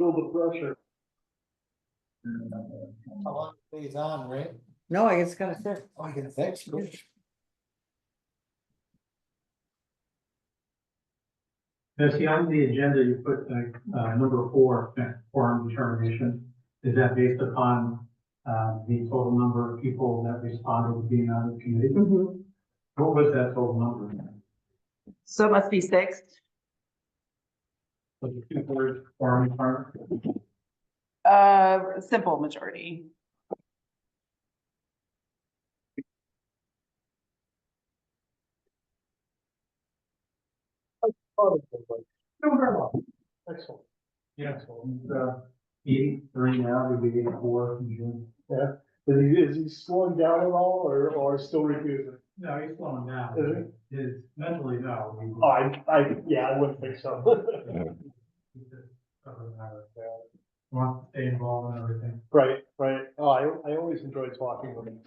feel the pressure. How long is on, right? No, I guess it's gonna sit. Oh, I can fix it. Now, see, on the agenda, you put number 4, forum determination. Is that based upon the total number of people that responded to being on the committee? Mhm. What was that total number? So it must be 6. Was it 2/3 forum requirement? Simple majority. No, very well. Excellent. Yeah, so, 83 now, we did 84 in June. Yeah, is he slowing down at all or still refusing? No, he's slowing down. Is His mentally, no. Oh, yeah, I wouldn't think so. He just doesn't matter. Wants to stay involved in everything. Right, right. Oh, I always enjoy talking with him.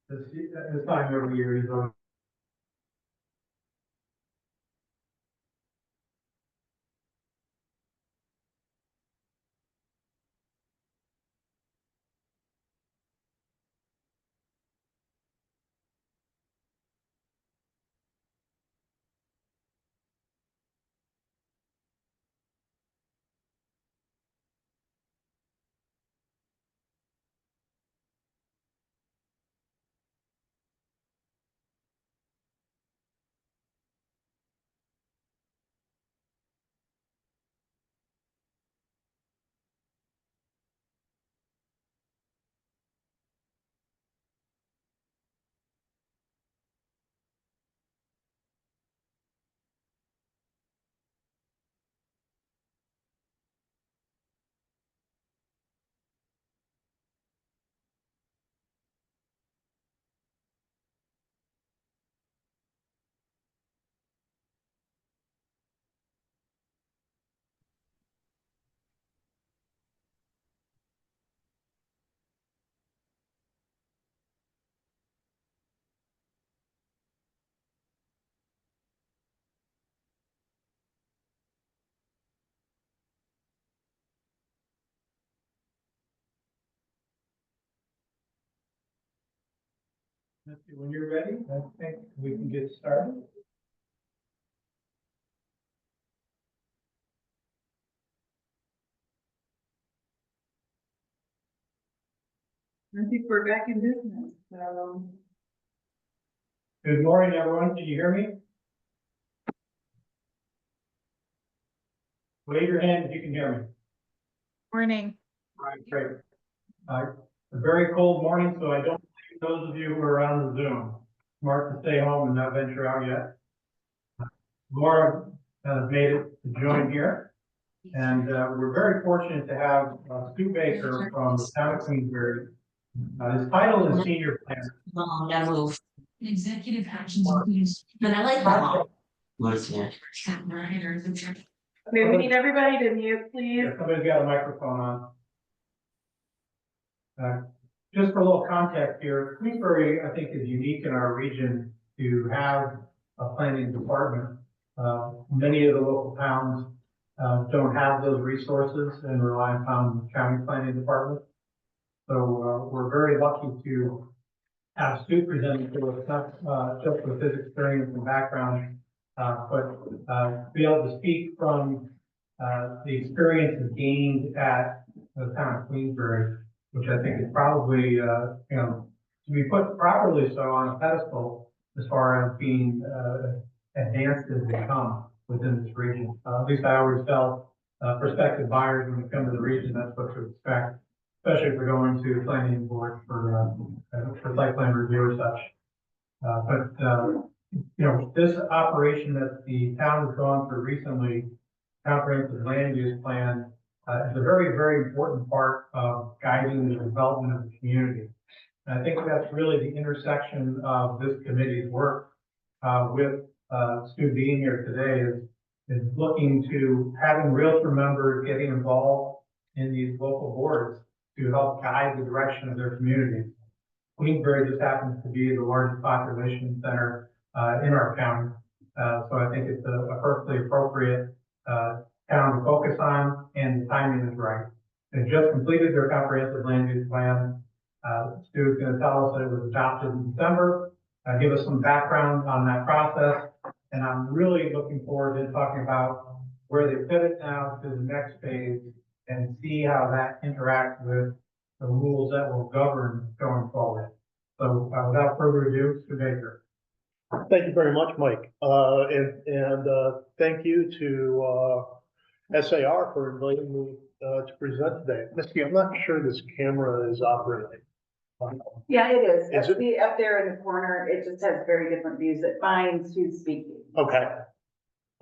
This time every year, he's always. When you're ready, I think we can get started. I think we're back in business. Good morning, everyone. Can you hear me? Wave your hand if you can hear me. Morning. All right, great. A very cold morning, so I don't believe those of you who are on the Zoom. Smart to stay home and not venture out yet. Laura has made it to join here. And we're very fortunate to have Stuart Baker from the Town of Queensbury. His title is Senior Planner. Oh, gotta move. Executive actions includes, but I like that. What's that? Right, or the check. Okay, we need everybody to mute, please. Yeah, somebody's got a microphone on. Just for a little context here, Queensbury, I think, is unique in our region to have a planning department. Many of the local towns don't have those resources and rely upon county planning department. So we're very lucky to have Stu presenting to us, not just with his experience and background, but be able to speak from the experience gained at the Town of Queensbury, which I think is probably, you know, to be put properly so on a pedestal as far as being advanced as they come within this region. At least I always tell prospective buyers when they come to the region, that's what to expect, especially if we're going to planning board for site plan review or such. You know, this operation that the town has gone through recently, comprehensive land use plan, is a very, very important part of guiding the development of the community. And I think that's really the intersection of this committee's work with Stu being here today is looking to having realtor members getting involved in these local boards to help guide the direction of their community. Queensbury just happens to be the largest population center in our county. So I think it's a perfectly appropriate town to focus on, and the timing is right. They just completed their comprehensive land use plan. Stuart's gonna tell us that it was adopted in December, give us some background on that process. And I'm really looking forward to talking about where they fit it now to the next phase and see how that interacts with the rules that will govern going forward. So without further ado, Stuart Baker. Thank you very much, Mike. Thank you to SAR for inviting me to present today. Misty, I'm not sure this camera is operating. Yeah, it is. Is it? See up there in the corner, it just has very different views. It finds who's speaking. Okay.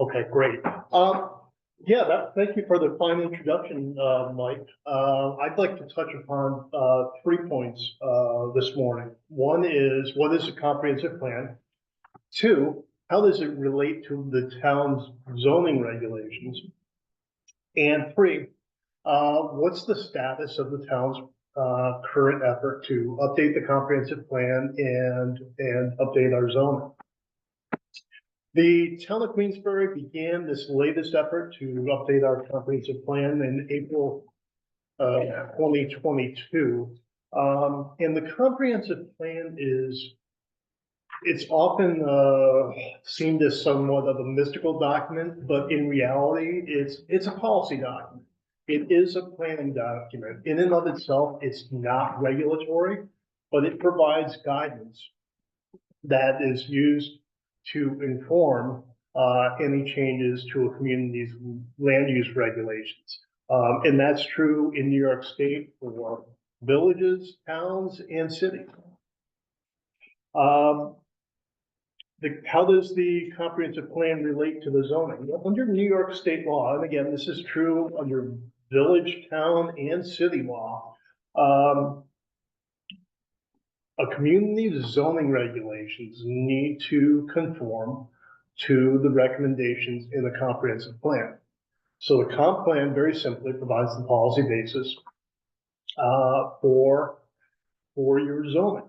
Okay, great. Thank you for the fine introduction, Mike. I'd like to touch upon 3 points this morning. One is, what is a comprehensive plan? 2, how does it relate to the town's zoning regulations? And 3, what's the status of the town's current effort to update the comprehensive plan and update our zoning? The Town of Queensbury began this latest effort to update our comprehensive plan in April 2022. And the comprehensive plan it's often seen as somewhat of a mystical document, but in reality, it's a policy document. It is a planning document. In and of itself, it's not regulatory, but it provides guidance that is used to inform any changes to a community's land use regulations. And that's true in New York State for villages, towns, and cities. How does the comprehensive plan relate to the zoning? Well, under New York State law, and again, this is true under village, town, and city law, a community's zoning regulations need to conform to the recommendations in the comprehensive plan. So the comp plan very simply provides the policy basis for your zoning.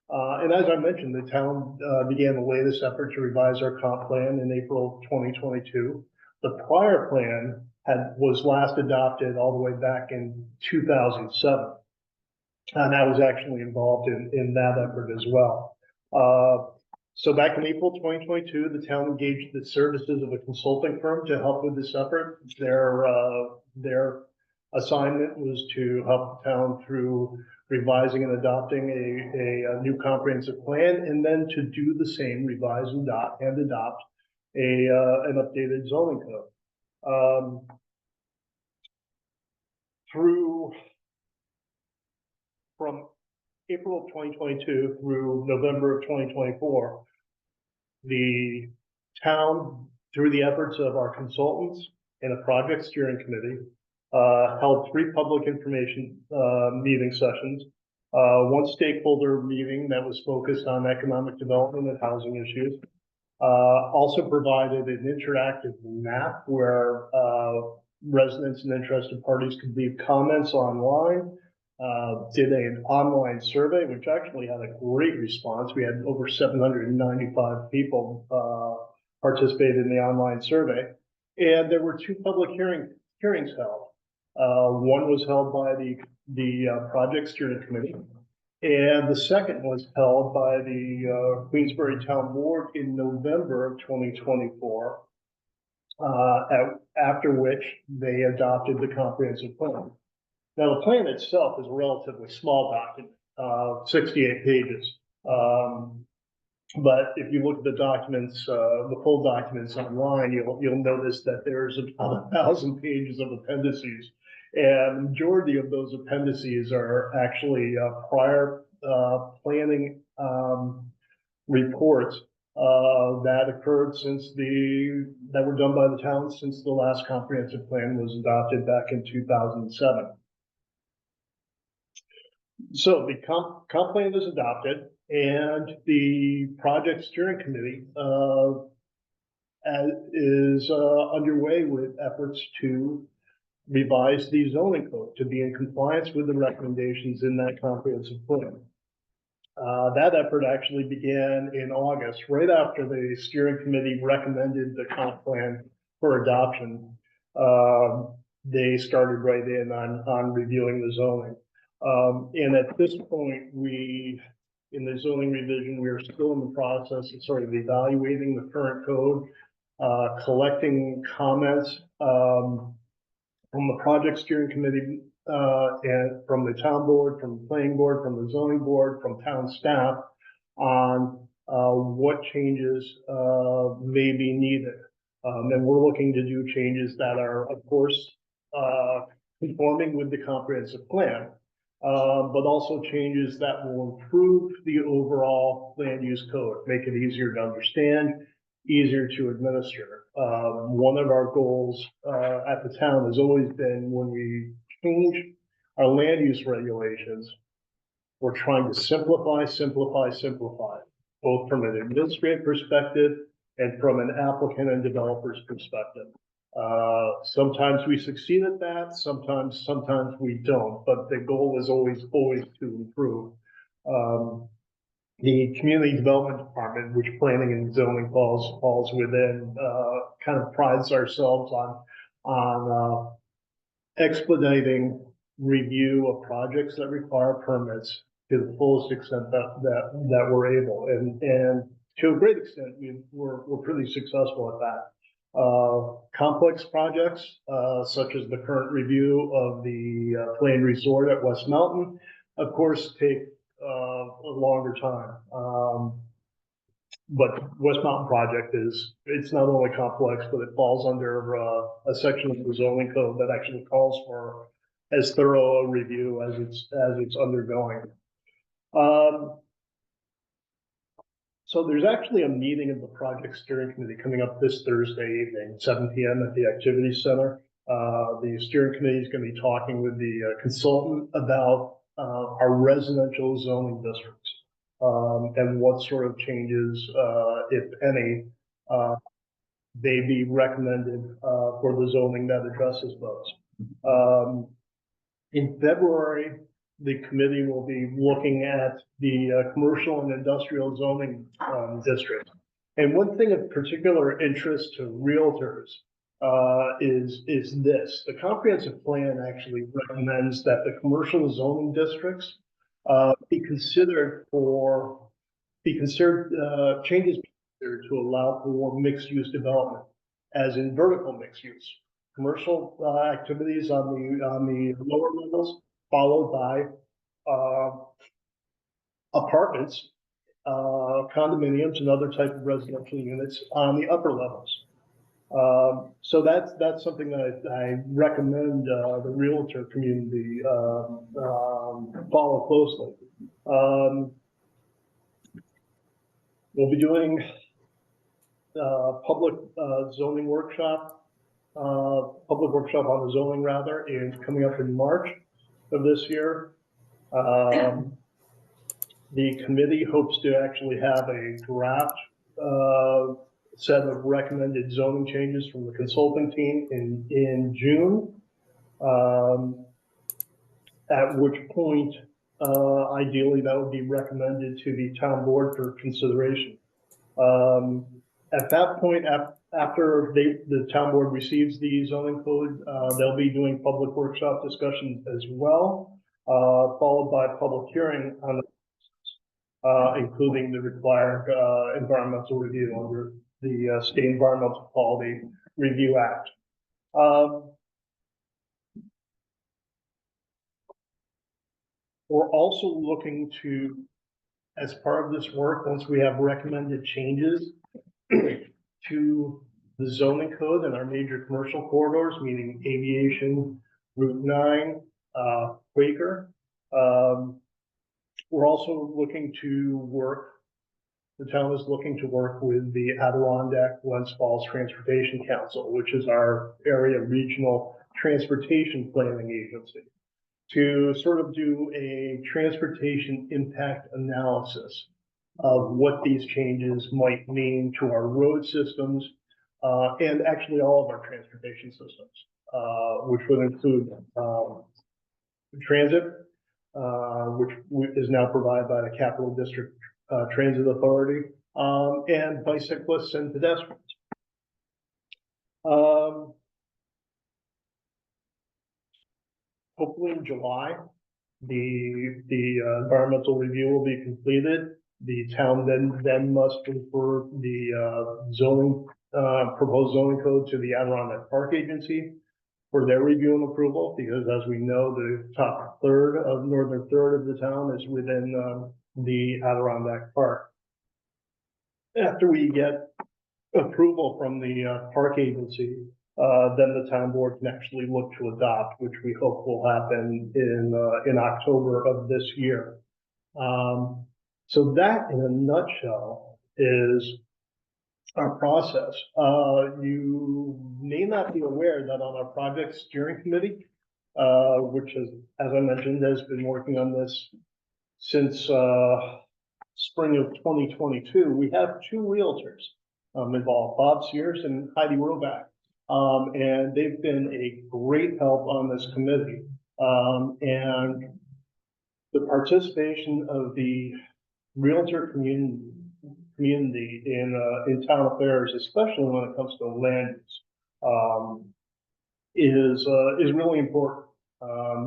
And as I mentioned, the town began the latest effort to revise our comp plan in April 2022. The prior plan was last adopted all the way back in 2007. And I was actually involved in that effort as well. So back in April 2022, the town engaged the services of a consulting firm to help with this effort. Their assignment was to help the town through revising and adopting a new comprehensive plan, and then to do the same, revise and adopt an updated zoning code. From April of 2022 through November of 2024, the town, through the efforts of our consultants and a project steering committee, held 3 public information meeting sessions, 1 stakeholder meeting that was focused on economic development and housing issues, also provided an interactive map where residents and interested parties could leave comments online, did an online survey, which actually had a great response. We had over 795 people participate in the online survey. And there were 2 public hearings held. One was held by the project steering committee, and the second was held by the Queensbury Town Board in November of 2024, after which they adopted the comprehensive plan. Now, the plan itself is a relatively small document, 68 pages. But if you look at the documents, the full documents online, you'll notice that there's about 1,000 pages of appendices. And the majority of those appendices are actually prior planning reports that occurred that were done by the town since the last comprehensive plan was adopted back in 2007. So the comp plan is adopted, and the project steering committee is underway with efforts to revise the zoning code to be in compliance with the recommendations in that comprehensive plan. That effort actually began in August, right after the steering committee recommended the comp plan for adoption. they started right in on reviewing the zoning. And at this point, in the zoning revision, we are still in the process of sort of evaluating the current code, collecting comments, from the project steering committee, and from the town board, from the planning board, from the zoning board, from town staff on, what changes, may be needed. And we're looking to do changes that are, of course, conforming with the comprehensive plan, but also changes that will improve the overall land use code, make it easier to understand, easier to administer. One of our goals at the town has always been when we change our land use regulations, we're trying to simplify, both from an administrative perspective and from an applicant and developer's perspective. Sometimes we succeed at that, sometimes we don't, but the goal is always to improve. The community development department, which planning and zoning falls within, kind of prides ourselves on expediting review of projects that require permits to the fullest extent that we're able, and to a great extent we're pretty successful at that. Complex projects, such as the current review of the Plain Resort at West Mountain, of course, take a longer time. But West Mountain project it's not only complex, but it falls under a section of the zoning code that actually calls for as thorough a review as it's undergoing. So there's actually a meeting of the project steering committee coming up this Thursday evening, 7 p.m. at the Activity Center. The steering committee is going to be talking with the consultant about our residential zoning districts, and what sort of changes, if any, may be recommended for the zoning that addresses those. In February, the committee will be looking at the commercial and industrial zoning districts. And one thing of particular interest to realtors is this. The comprehensive plan actually recommends that the commercial zoning districts be considered changes to allow for mixed use development, as in vertical mixed use. Commercial activities on the lower levels, followed by apartments, condominiums, and other type of residential units on the upper levels. So that's something that I recommend the realtor community follow closely. We'll be doing public workshop on the zoning rather, is coming up in March of this year. The committee hopes to actually have a draft set of recommended zoning changes from the consulting team in June, at which point ideally that would be recommended to the town board for consideration. At that point, after the town board receives the zoning code, they'll be doing public workshop discussions as well, followed by public hearing on the, including the required environmental review under the State Environmental Quality Review Act. We're also looking to, as part of this work, once we have recommended changes to the zoning code and our major commercial corridors, meaning aviation, Route 9, Quaker. We're also looking to work, the town is looking to work with the Adirondack Glens Falls Transportation Council, which is our area regional transportation planning agency, to sort of do a transportation impact analysis of what these changes might mean to our road systems, and actually all of our transportation systems, which would include transit, which is now provided by the Capital District Transit Authority, and bicyclists and pedestrians. hopefully in July, the environmental review will be completed. The town then must refer the zoning, proposed zoning code to the Adirondack Park Agency for their review and approval, because as we know, the top northern third of the town is within the Adirondack Park. After we get approval from the park agency, then the town board can actually look to adopt, which we hope will happen in October of this year. So that, in a nutshell, is our process. You may not be aware that on our project steering committee, which is, as I mentioned, has been working on this since spring of 2022, we have two realtors involved, Bob Sears and Heidi Roback. And they've been a great help on this committee. And the participation of the realtor community in town affairs, especially when it comes to land use, is really important.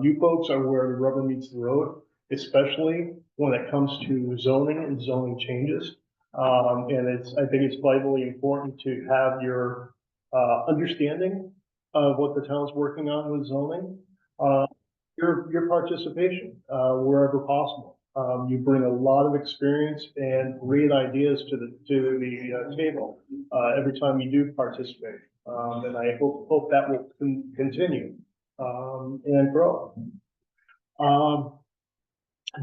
You folks are where the rubber meets the road, especially when it comes to zoning and zoning changes. And I think it's vitally important to have your understanding of what the town's working on with zoning, your participation wherever possible. You bring a lot of experience and great ideas to the table every time you do participate, and I hope that will continue and grow.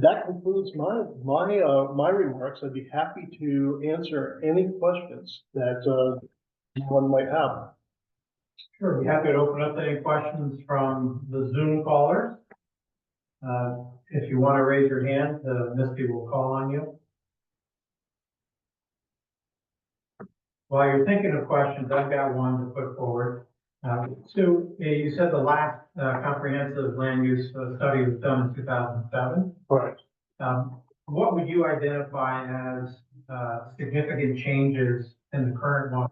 That concludes my remarks. I'd be happy to answer any questions that anyone might have. Sure, we happy to open up any questions from the Zoom callers. If you want to raise your hand, Misty will call on you. While you're thinking of questions, I've got one to put forward. So you said the last comprehensive land use study was done in 2007. Correct. What would you identify as significant changes in the current one?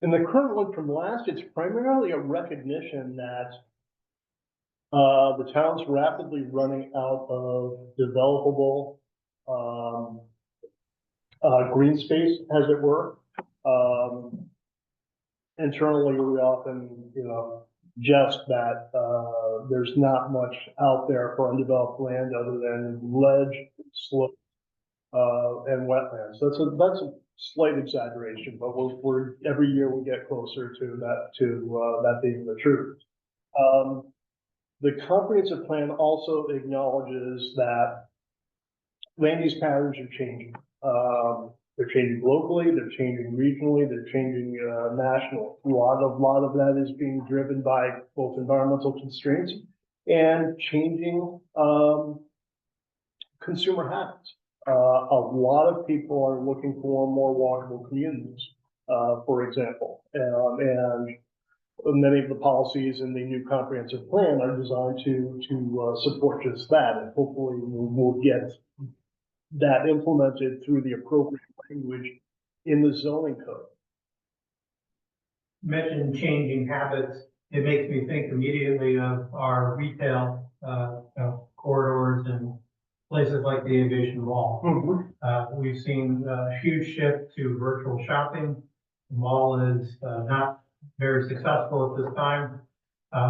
In the current one from last, it's primarily a recognition that the town's rapidly running out of developable green space, as it were. Internally, we often, jest that there's not much out there for undeveloped land other than ledge, slope, and wetlands. That's a slight exaggeration, but we're every year we get closer to that being the truth. The comprehensive plan also acknowledges that land use patterns are changing. They're changing locally, they're changing regionally, they're changing nationally. A lot of that is being driven by both environmental constraints and changing consumer habits. A lot of people are looking for more walkable communities, for example, and many of the policies in the new comprehensive plan are designed to support just that, and hopefully we'll get that implemented through the appropriate language in the zoning code. You mentioned changing habits. It makes me think immediately of our retail corridors and places like the Aviation Mall. Mm-hmm. We've seen a huge shift to virtual shopping. The mall is not very successful at this time.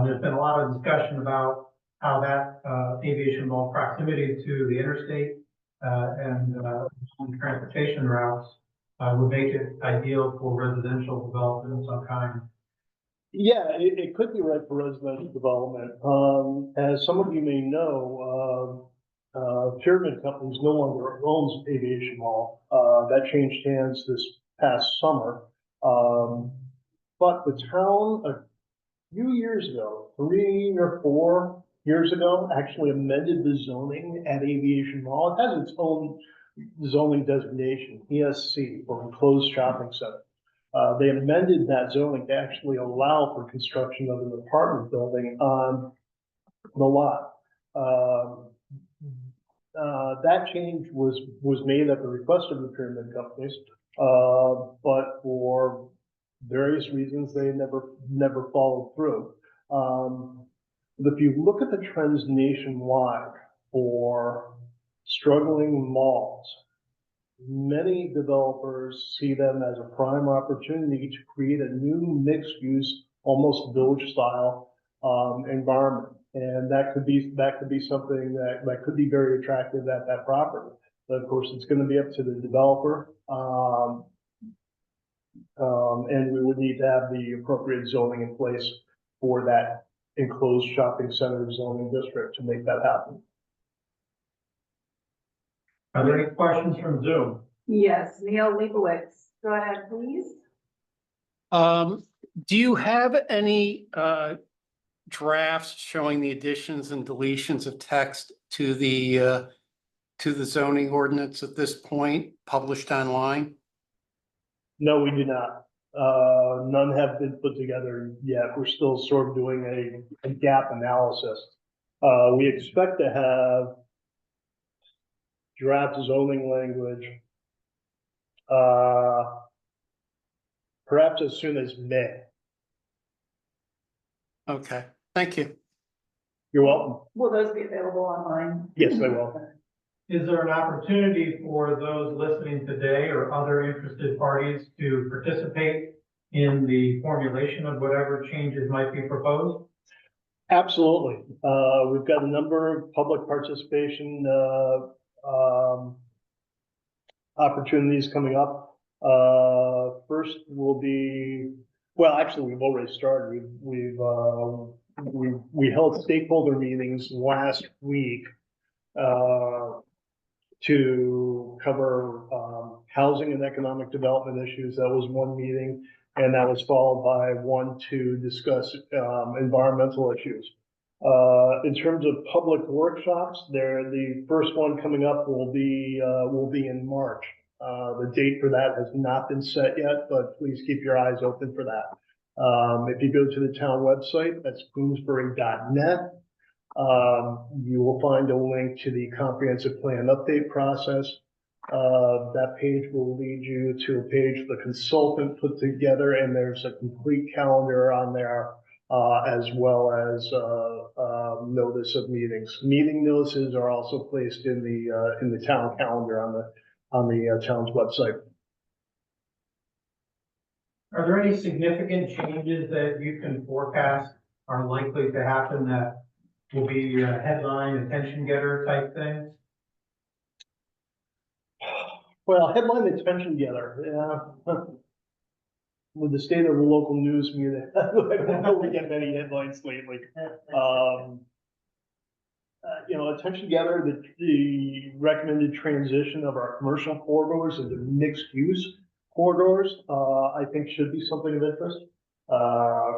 There's been a lot of discussion about how that Aviation Mall proximity to the interstate and transportation routes would make it ideal for residential development of some kind. Yeah, it could be right for residential development. As some of you may know, Pyramid Companies no longer owns Aviation Mall. That changed hands this past summer. But the town a few years ago, 3 or 4 years ago, actually amended the zoning at Aviation Mall. It has its own zoning designation, ESC, for enclosed shopping center. They amended that zoning to actually allow for construction of an apartment building on the lot. That change was made at the request of the Pyramid Companies, but for various reasons, they never followed through. But if you look at the trends nationwide for struggling malls, many developers see them as a prime opportunity to create a new mixed-use, almost village-style environment. And that could be something that could be very attractive at that property. But of course, it's going to be up to the developer. And we would need to have the appropriate zoning in place for that enclosed shopping center zoning district to make that happen. Are there any questions from Zoom? Yes, Neil Leibowitz, go ahead, please. Do you have any drafts showing the additions and deletions of text to the zoning ordinance at this point, published online? No, we do not. None have been put together yet. We're still sort of doing a gap analysis. We expect to have draft zoning language perhaps as soon as May. Okay, thank you. You're welcome. Will those be available online? Yes, I will. Is there an opportunity for those listening today or other interested parties to participate in the formulation of whatever changes might be proposed? Absolutely. We've got a number of public participation opportunities coming up. First will be, well, actually, we've already started. We held stakeholder meetings last week to cover housing and economic development issues. That was one meeting, and that was followed by one to discuss environmental issues. In terms of public workshops, the first one coming up will be in March. The date for that has not been set yet, but please keep your eyes open for that. If you go to the town website, that's queensbury.net, you will find a link to the comprehensive plan update process. That page will lead you to a page the consultant put together, and there's a complete calendar on there, as well as notice of meetings. Meeting notices are also placed in the town calendar on the town's website. Are there any significant changes that you can forecast are likely to happen that will be headline attention getter type things? Well, headline attention getter, yeah. With the state of the local news media, I don't know we get many headlines lately. Attention getter, the recommended transition of our commercial corridors into mixed use corridors, I think should be something of interest.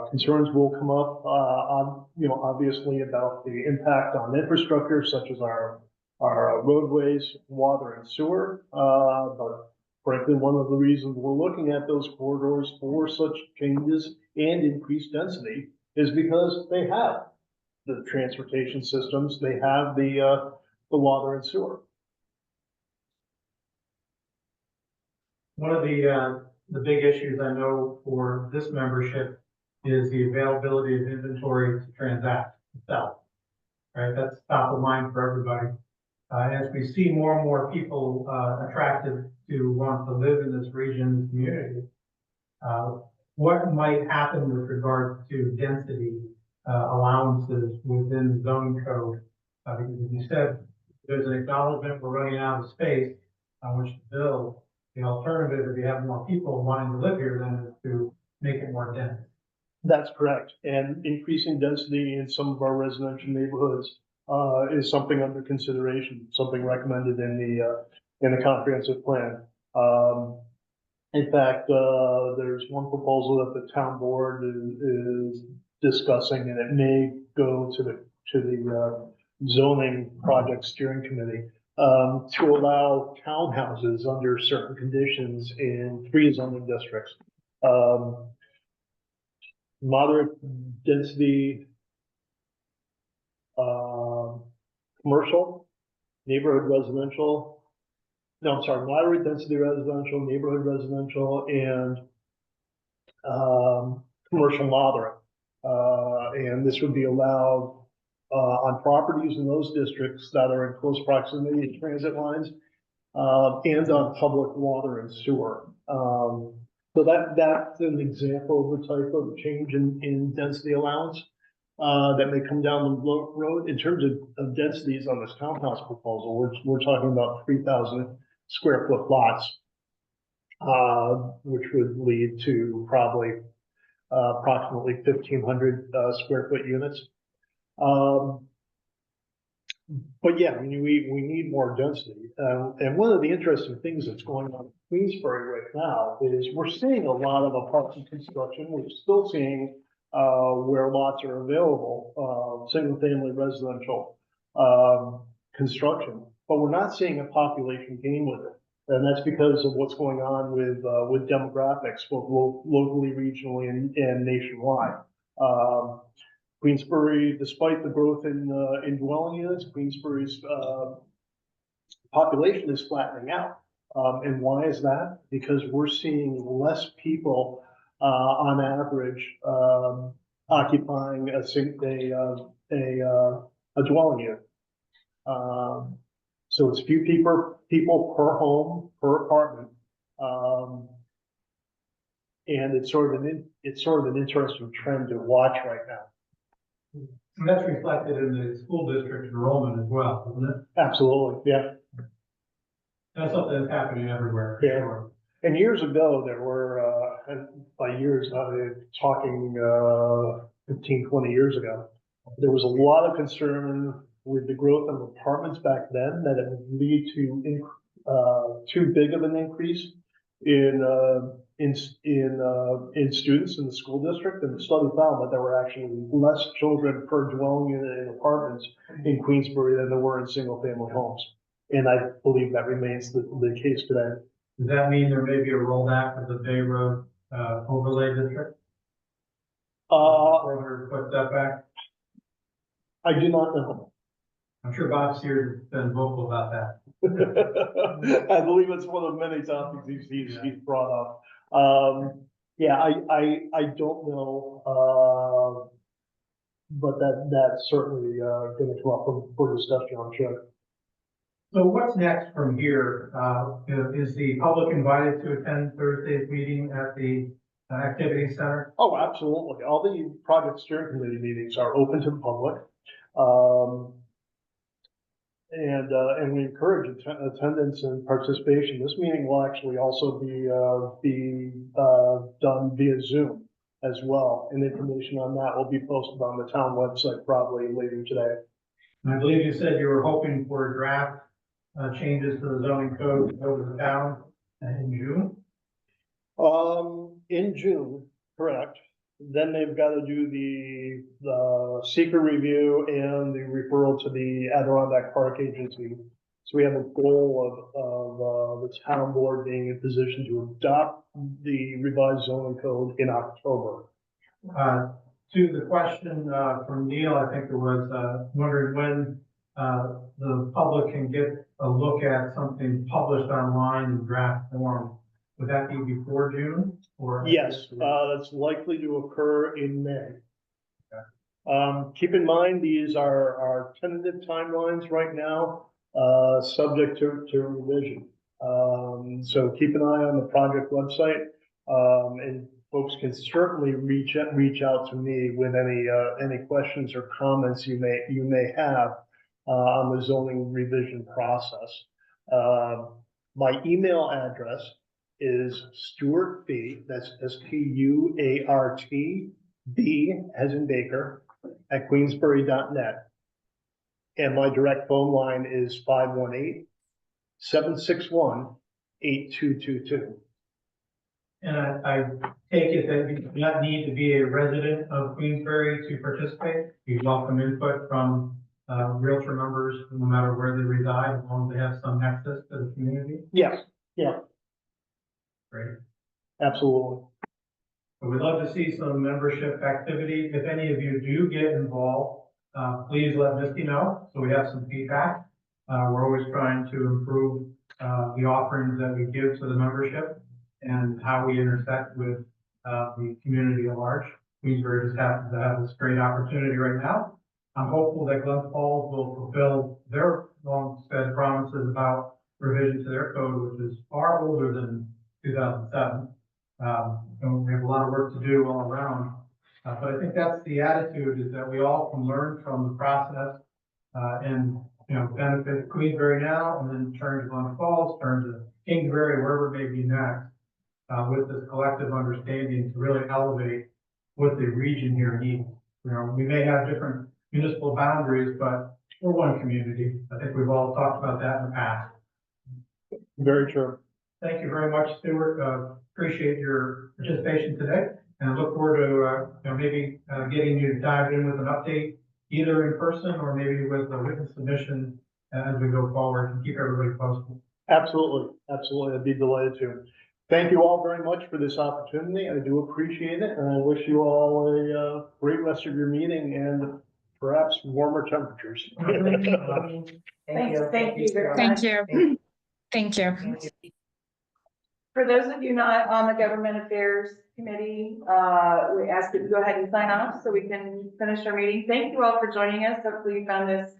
Concerns will come up, obviously about the impact on infrastructure such as our roadways, water and sewer. But frankly, one of the reasons we're looking at those corridors for such changes and increased density is because they have the transportation systems, they have the water and sewer. One of the big issues I know for this membership is the availability of inventory to transact itself. Right, that's top of mind for everybody. As we see more and more people attracted to want to live in this region and community, what might happen with regard to density allowances within the zoning code? Because as you said, there's an acknowledgement we're running out of space on which to build. The alternative, if you have more people wanting to live here, then is to make it more dense. That's correct. And increasing density in some of our residential neighborhoods is something under consideration, something recommended in the comprehensive plan. In fact, there's one proposal that the town board is discussing, and it may go to the zoning project steering committee to allow townhouses under certain conditions in 3 zoning districts. Moderate density commercial, neighborhood residential. No, I'm sorry, moderate density residential, neighborhood residential, and commercial moderate. And this would be allowed on properties in those districts that are in close proximity to transit lines, and on public water and sewer. So that's an example of the type of change in density allowance, that may come down the road. In terms of densities on this townhouse proposal, we're talking about 3,000 square foot lots, which would lead to probably approximately 1,500 square foot units. But yeah, I mean, we need more density. And one of the interesting things that's going on in Queensbury right now is we're seeing a lot of apartment construction. We're still seeing where lots are available, single family residential construction, but we're not seeing a population gain with it. And that's because of what's going on with demographics, both locally, regionally, and nationwide. Queensbury, despite the growth in dwelling units, Queensbury's population is flattening out. And why is that? Because we're seeing less people on average occupying a dwelling unit. So it's few people per home, per apartment. And it's sort of an interesting trend to watch right now. And that's reflected in the school district enrollment as well, isn't it? Absolutely, yeah. That's something that's happening everywhere, for Yeah. sure. And years ago, there were, and by years, talking 15, 20 years ago, there was a lot of concern with the growth of apartments back then that it would lead to too big of an increase in students in the school district. And the study found that there were actually less children per dwelling unit in apartments in Queensbury than there were in single family homes. And I believe that remains the case today. Does that mean there may be a rollback of the Bay Road overlay district? 400-foot setback? I do not know. I'm sure Bob Sears has been vocal about that. I believe it's one of many topics he's brought up. Yeah, I don't know, but that's certainly going to come up for discussion, I'm sure. So what's next from here? Is the public invited to attend Thursday's meeting at the activity center? Oh, absolutely. All the project steering committee meetings are open to the public. And we encourage attendance and participation. This meeting will actually also be done via Zoom as well. And information on that will be posted on the town website probably later today. And I believe you said you were hoping for draft changes to the zoning code to go to the town in June? In June, correct. Then they've got to do the seeker review and the referral to the Adirondack Park Agency. So we have a goal of the town board being in position to adopt the revised zoning code in October. To the question from Neil, I think it was wondering when the public can get a look at something published online in draft form. Would that be before June or? Yes, that's likely to occur in May. Keep in mind, these are tentative timelines right now, subject to revision. So keep an eye on the project website, and folks can certainly reach out to me with any questions or comments you may have on the zoning revision process. My email address is Stuart B, that's Stuart, B as in Baker, at queensbury.net. And my direct phone line is 518-761-8222. And I take it that you do not need to be a resident of Queensbury to participate. You welcome input from Realtor members, no matter where they reside, as long as they have some access to the community. Yes, yeah, Great. absolutely. So we'd love to see some membership activity. If any of you do get involved, please let Misty know so we have some feedback. We're always trying to improve the offerings that we give to the membership and how we intersect with the community at large. Queensbury just happens to have this great opportunity right now. I'm hopeful that Glens Falls will fulfill their long-said promises about revision to their code, which is far older than 2007. And we have a lot of work to do all around. But I think that's the attitude, is that we all can learn from the process, and, benefit Queensbury now, and then turn to Glens Falls, turn to Kingsbury, wherever it may be next, with this collective understanding to really elevate what the region here needs. We may have different municipal boundaries, but we're one community. I think we've all talked about that in the past. Very true. Thank you very much, Stuart. Appreciate your participation today, and look forward to, maybe getting you to dive in with an update, either in person or maybe with a written submission as we go forward, and keep everybody posted. Absolutely, absolutely. I'd be delighted to. Thank you all very much for this opportunity. I do appreciate it, and I wish you all a great rest of your meeting and perhaps warmer temperatures. Thank you very much. Thank you. Thank you. For those of you not on the Government Affairs Committee, we ask that you go ahead and sign off so we can finish our meeting. Thank you all for joining us. Hopefully you found this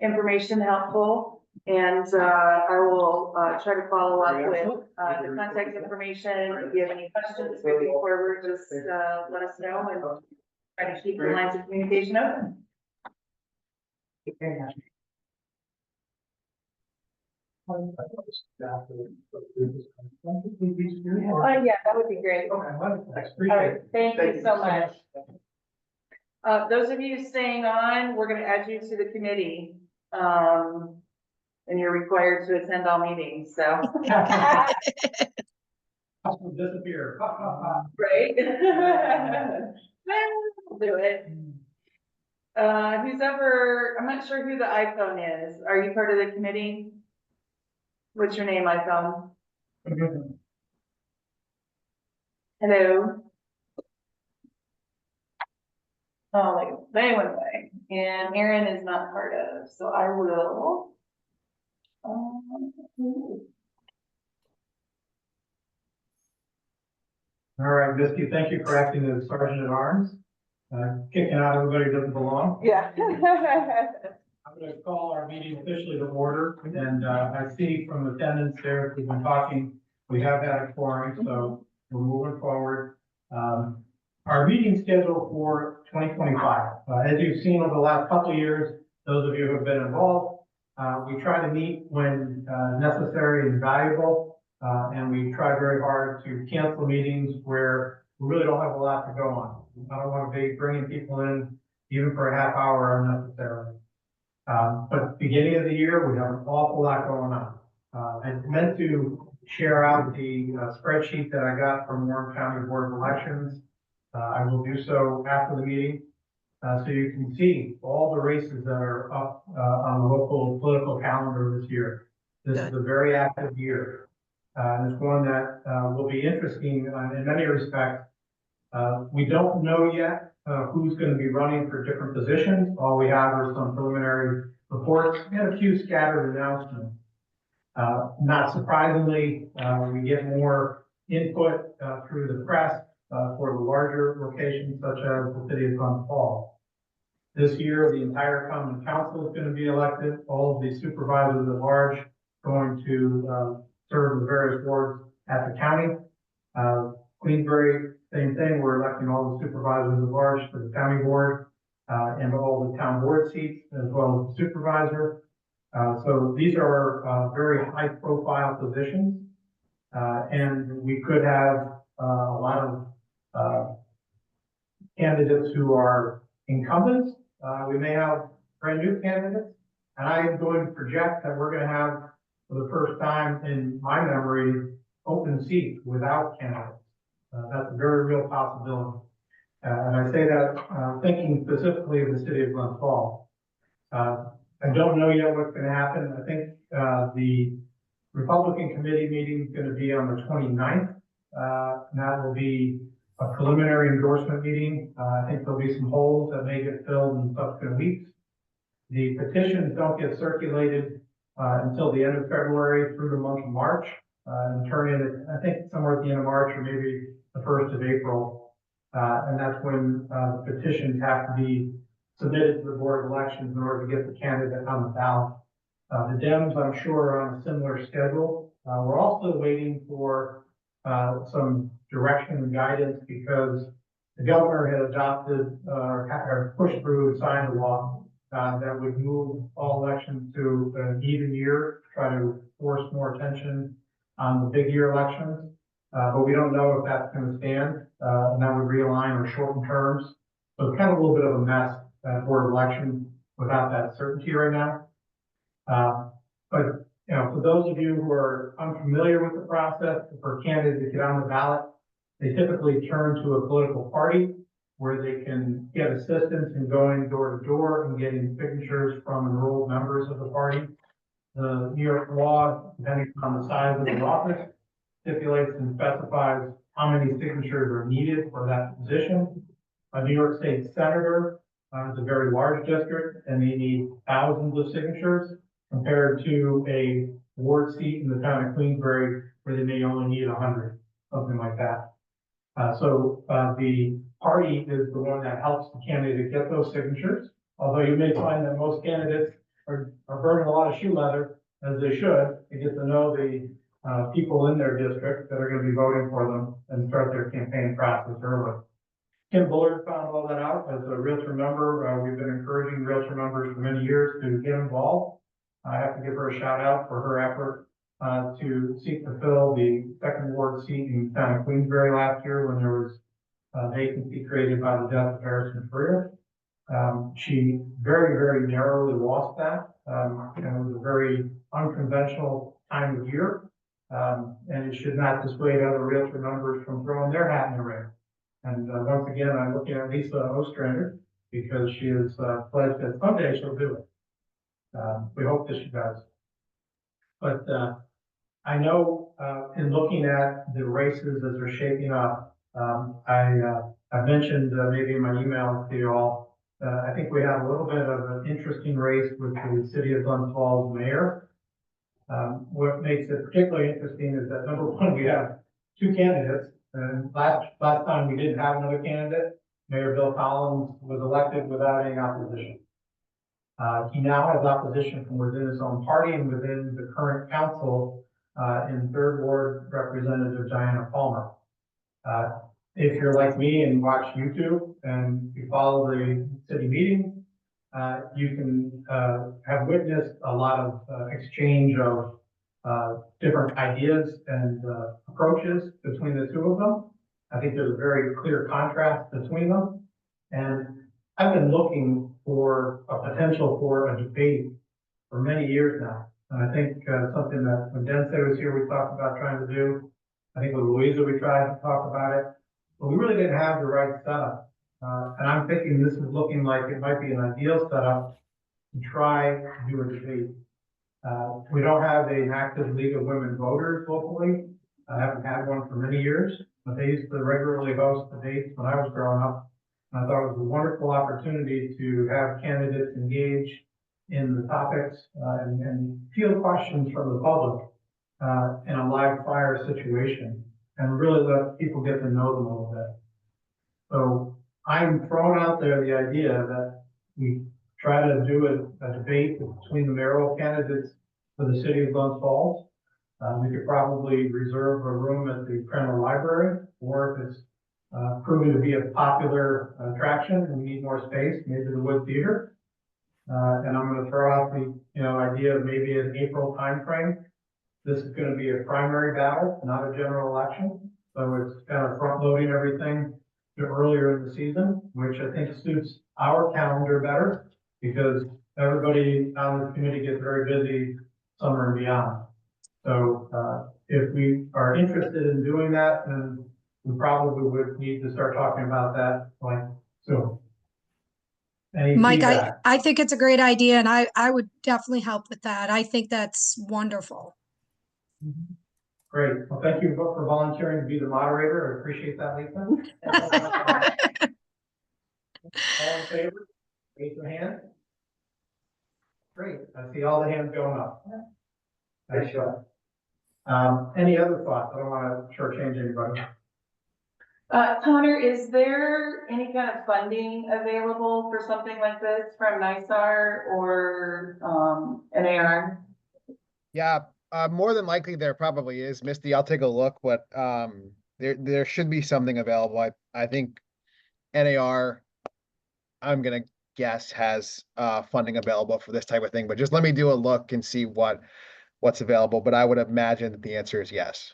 information helpful. And I will try to follow up with the contact information. If you have any questions moving forward, just let us know and try to keep the lines of communication open. Yeah, that would be great. All right, thank you so much. Those of you staying on, we're going to add you to the committee. And you're required to attend all meetings, so. Disappear. Right? We'll do it. I'm not sure who the iPhone is. Are you part of the committee? What's your name, iPhone? Hello? Oh, they went away. And Aaron is not part of, so I will. All right, Misty, thank you for acting as Sergeant at Arms, kicking out everybody who doesn't belong. Yeah. I'm going to call our meeting officially to order, and I see from attendance there, as we've been talking, we have had a quorum, so we're moving forward. Our meeting schedule for 2025, as you've seen over the last couple of years, those of you who have been involved, we try to meet when necessary and valuable, and we try very hard to cancel meetings where we really don't have a lot to go on. I don't want to be bringing people in even for a half hour unnecessarily. But beginning of the year, we have an awful lot going on. I meant to share out the spreadsheet that I got from Warren County Board of Elections. I will do so after the meeting. So you can see all the races that are up on the local political calendar this year. This is a very active year. And it's one that will be interesting in many respects. We don't know yet who's going to be running for different positions. All we have are some preliminary reports and a few scattered announcements. Not surprisingly, we get more input through the press for the larger locations such as the city of Glens Falls. This year, the entire common council is going to be elected. All of the supervisors at large going to serve the various wards at the county. Queensbury, same thing. We're electing all the supervisors at large for the county board and all the town board seats as well as the supervisor. So these are very high profile positions. And we could have a lot of candidates who are incumbents. We may have brand new candidates, and I am going to project that we're going to have, for the first time in my memory, open seats without candidates. That's a very real possibility. And I say that thinking specifically of the city of Glens Falls. I don't know yet what's going to happen. I think the Republican committee meeting is going to be on the 29th. And that will be a preliminary endorsement meeting. I think there'll be some holes that may get filled in subsequent weeks. The petitions don't get circulated until the end of February through the month of March, and turn in, I think, somewhere at the end of March or maybe the 1st of April. And that's when the petitions have to be submitted to the Board of Elections in order to get the candidate on the ballot. The Dems, I'm sure, are on a similar schedule. We're also waiting for some direction and guidance because the governor had adopted or pushed through and signed a law that would move all elections to an even year, try to force more attention on the big year elections. But we don't know if that's going to stand, and that would realign or shorten terms. So it's kind of a little bit of a mess at Board of Elections without that certainty right now. But you know, for those of you who are unfamiliar with the process, for candidates to get on the ballot, they typically turn to a political party where they can get assistance in going door to door and getting signatures from enrolled members of the party. The New York law, depending on the size of the office, stipulates and specifies how many signatures are needed for that position. A New York State senator is a very large district, and they need thousands of signatures compared to a ward seat in the town of Queensbury where they may only need 100, something like that. So the party is the one that helps the candidate get those signatures. Although you may find that most candidates are burning a lot of shoe leather, as they should, to get to know the people in their district that are going to be voting for them and start their campaign process early. Kim Bullard found all that out as a Realtor member. We've been encouraging Realtor members for many years to get involved. I have to give her a shout out for her effort to seek to fill the second ward seat in Town of Queensbury last year when there was a vacancy created by the death of Harrison Freer. She very, very narrowly lost that. And it was a very unconventional time of year. And it should not dissuade other Realtor members from throwing their hat in the ring. And once again, I'm looking at Lisa Ostrander because she has pledged that someday she'll do it. We hope that she does. But I know in looking at the races as they're shaping up, I mentioned maybe in my email to you all, I think we have a little bit of an interesting race with the City of Glens Falls mayor. What makes it particularly interesting is that number one, we have two candidates. And last time we didn't have another candidate. Mayor Bill Collins was elected without any opposition. He now has opposition from within his own party and within the current council in Third Ward Representative Diana Palmer. If you're like me and watch YouTube and you follow the city meetings, you can have witnessed a lot of exchange of different ideas and approaches between the two of them. I think there's a very clear contrast between them. And I've been looking for a potential for a debate for many years now. And I think something that when Densei was here, we talked about trying to do. I think with Louisa, we tried to talk about it, but we really didn't have the right setup. And I'm thinking this is looking like it might be an ideal setup to try to do a debate. We don't have an active League of Women Voters locally. I haven't had one for many years, but they used to regularly host debates when I was growing up. And I thought it was a wonderful opportunity to have candidates engage in the topics and field questions from the public in a live fire situation and really let people get to know them a little bit. So I'm throwing out there the idea that we try to do a debate between the mayoral candidates for the city of Glens Falls. We could probably reserve a room at the Crandall Library, or if it's proving to be a popular attraction and we need more space, maybe the Wood Theater. And I'm going to throw out the idea of maybe an April timeframe. This is going to be a primary battle, not a general election. So it's kind of front loading everything to earlier in the season, which I think suits our calendar better because everybody on the committee gets very busy summer and beyond. So if we are interested in doing that, then we probably would need to start talking about that like soon. Any Mike, feedback? I think it's a great idea and I would definitely help with that. I think that's wonderful. Great. Well, thank you for volunteering to be the moderator. I appreciate that, Lisa. All in favor? Raise your hand. Great. I see all the hands going up. Excellent. Any other thoughts? I don't want to shortchange anybody. Connor, is there any kind of funding available for something like this from NISAR or, NAR? Yeah, more than likely there probably is. Misty, I'll take a look, but there should be something available. I think NAR, I'm gonna guess, has funding available for this type of thing, but just let me do a look and see what's available. But I would imagine that the answer is yes.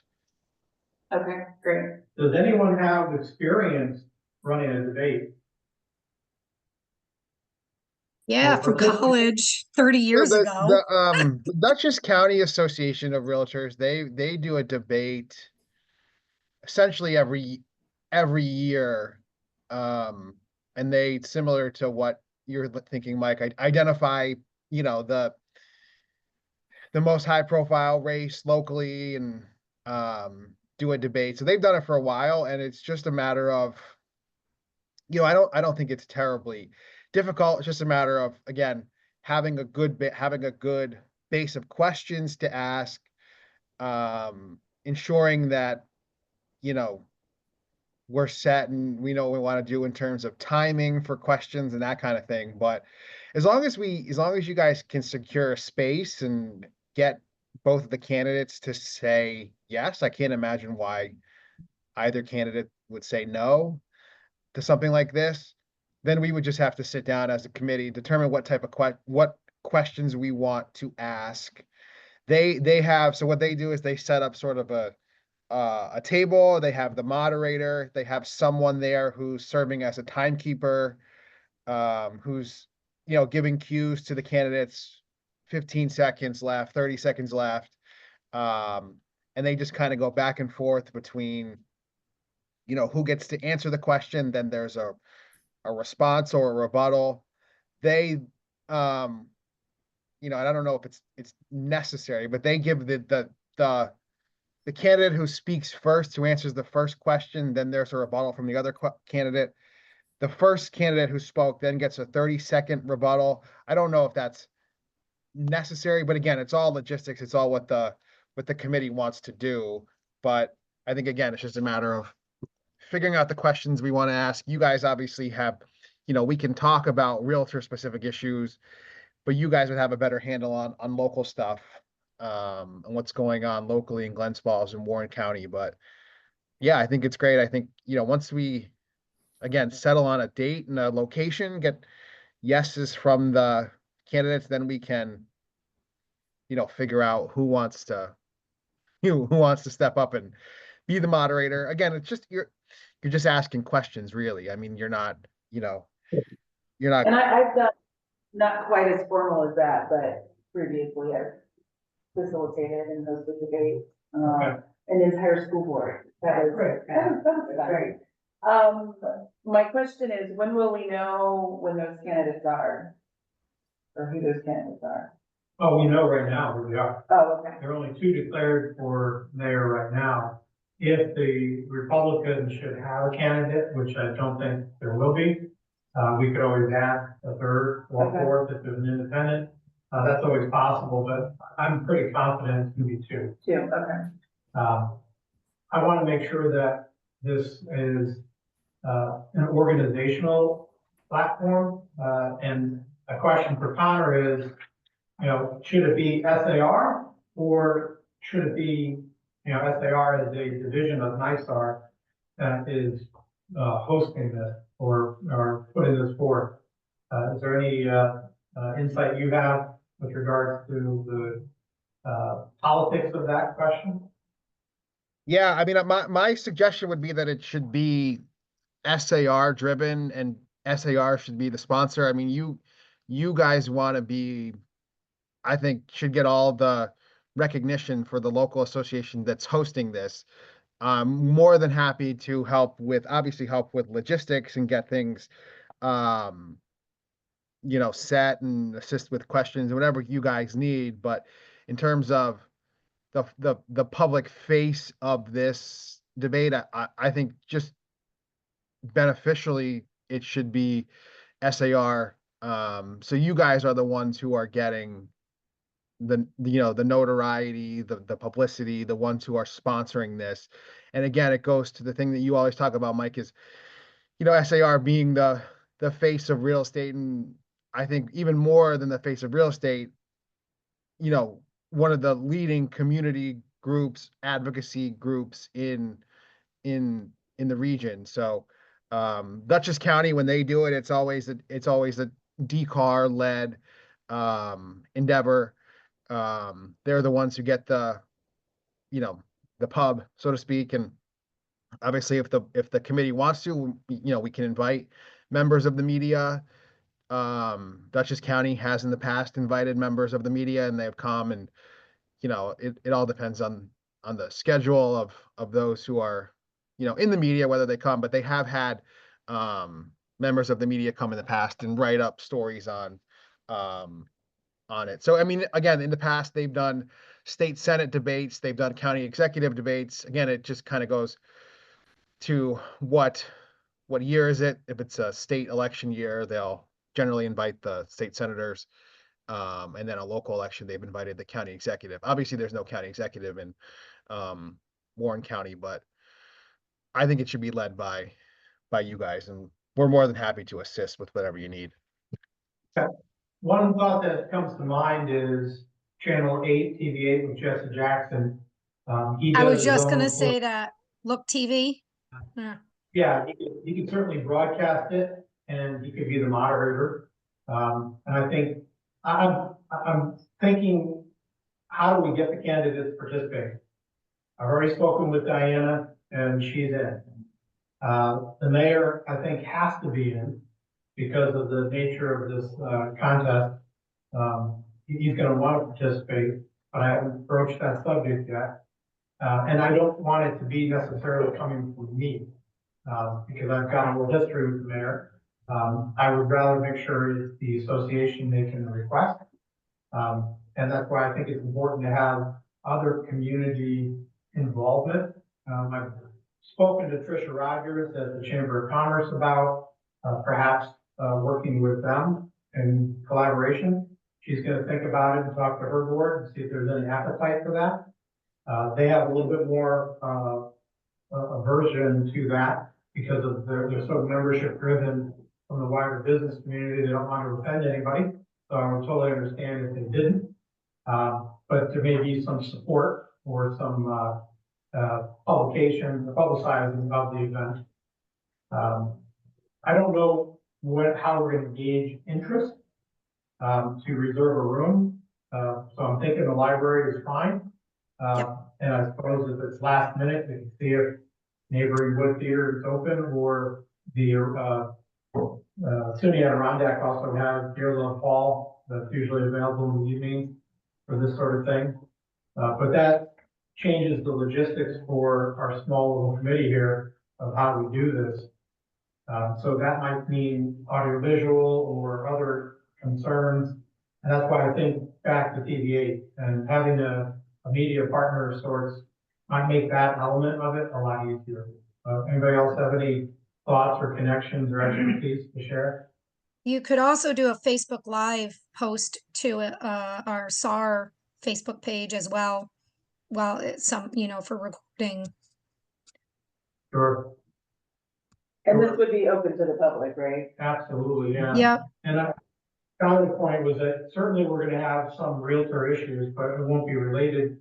Okay, great. Does anyone have experience running a debate? Yeah, from college 30 years So ago. the Dutchess County Association of Realtors, they do a debate essentially every year. And they, similar to what you're thinking, Mike, identify, the most high profile race locally and do a debate. So they've done it for a while, and it's just a matter of, I don't think it's terribly difficult. It's just a matter of, again, having a good base of questions to ask, ensuring that, we're set and we know what we want to do in terms of timing for questions and that kind of thing. But as long as you guys can secure a space and get both of the candidates to say yes, I can't imagine why either candidate would say no to something like this. Then we would just have to sit down as a committee, determine what type of what questions we want to ask. So what they do is they set up sort of a table. They have the moderator. They have someone there who's serving as a timekeeper, who's, giving cues to the candidates, 15 seconds left, 30 seconds left. And they just kind of go back and forth between, who gets to answer the question. Then there's a response or a rebuttal. They, and I don't know if it's necessary, but they give the candidate who speaks first, who answers the first question, then there's a rebuttal from the other candidate. The first candidate who spoke then gets a 30-second rebuttal. I don't know if that's necessary, but again, it's all logistics. It's all what the committee wants to do. But I think, again, it's just a matter of figuring out the questions we want to ask. You guys obviously have, we can talk about realtor specific issues, but you guys would have a better handle on local stuff, and what's going on locally in Glens Falls and Warren County. But yeah, I think it's great. I think, once we, again, settle on a date and a location, get yeses from the candidates, then we can, figure out who wants to step up and be the moderator. Again, it's just, you're just asking questions, really. I mean, you're not. And I've done not quite as formal as that, but previously I've facilitated and hosted debates, an entire school board. That was fun. My question is, when will we know when those candidates are? Or who those candidates are? Oh, we know right now who they are. Oh, okay. There are only 2 declared for mayor right now. If the Republicans should have a candidate, which I don't think there will be, we could always add a third or fourth if there's an independent. That's always possible, but I'm pretty confident it's gonna be 2. 2, okay. I want to make sure that this is an organizational platform. And a question for Connor is, should it be SAR or should it be, SAR is a division of NISAR that is hosting this or putting this forth? Is there any insight you have with regards to the politics of that question? Yeah, I mean, my suggestion would be that it should be SAR driven and SAR should be the sponsor. I mean, you guys want to be, I think, should get all the recognition for the local association that's hosting this. I'm more than happy to help with logistics and get things, set and assist with questions, whatever you guys need. But in terms of the public face of this debate, I think just beneficially it should be SAR. So you guys are the ones who are getting the notoriety, the publicity, the ones who are sponsoring this. And again, it goes to the thing that you always talk about, Mike, is, SAR being the face of real estate. And I think even more than the face of real estate, one of the leading community groups, advocacy groups in the region. So Dutchess County, when they do it, it's always a DCAR led endeavor. They're the ones who get the pub, so to speak. And obviously if the committee wants to, we can invite members of the media. Dutchess County has in the past invited members of the media, and they've come, and it all depends on the schedule of those who are in the media, whether they come. But they have had members of the media come in the past and write up stories on it. So I mean, again, in the past they've done state senate debates, they've done county executive debates. Again, it just kind of goes to what year is it. If it's a state election year, they'll generally invite the state senators. And then a local election, they've invited the county executive. Obviously, there's no county executive in Warren County, but I think it should be led by you guys, and we're more than happy to assist with whatever you need. One thought that comes to mind is Channel 8, TV8 with Jesse Jackson. He I does was his just own gonna work. say that. Look TV. Yeah. Yeah, he could certainly broadcast it, and he could be the moderator. And I think I'm thinking, how do we get the candidates participating? I've already spoken with Diana, and she's in. The mayor, I think, has to be in because of the nature of this contest. He's going to want to participate, but I haven't broached that subject yet. And I don't want it to be necessarily coming from me, because I've got a little history with the mayor. I would rather make sure it's the association making the request. And that's why I think it's important to have other community involvement. I've spoken to Tricia Rogers at the Chamber of Commerce about perhaps working with them in collaboration. She's going to think about it and talk to her board and see if there's any appetite for that. They have a little bit more aversion to that because of they're so membership driven from the wider business community. They don't want to offend anybody. So I would totally understand if they didn't. But there may be some support or some publicizing of the event. I don't know how we're going to gauge interest to reserve a room. So I'm thinking the library is fine. And I suppose if it's last minute, we can see if neighboring Wood Theater is open, or the SUNY Adirondack also has Dear Love Fall that's usually available in the evening for this sort of thing. But that changes the logistics for our small little committee here of how we do this. So that might mean audiovisual or other concerns. And that's why I think back to TV8 and having a media partner of sorts might make that element of it a lot easier. Anybody else have any thoughts or connections or expertise to share? You could also do a Facebook Live post to our SAR Facebook page as well. Well, it's some, for recording. Sure. And this would be open to the public, right? Absolutely, yeah. Yeah. And I found the point was that certainly we're going to have some realtor issues, but it won't be related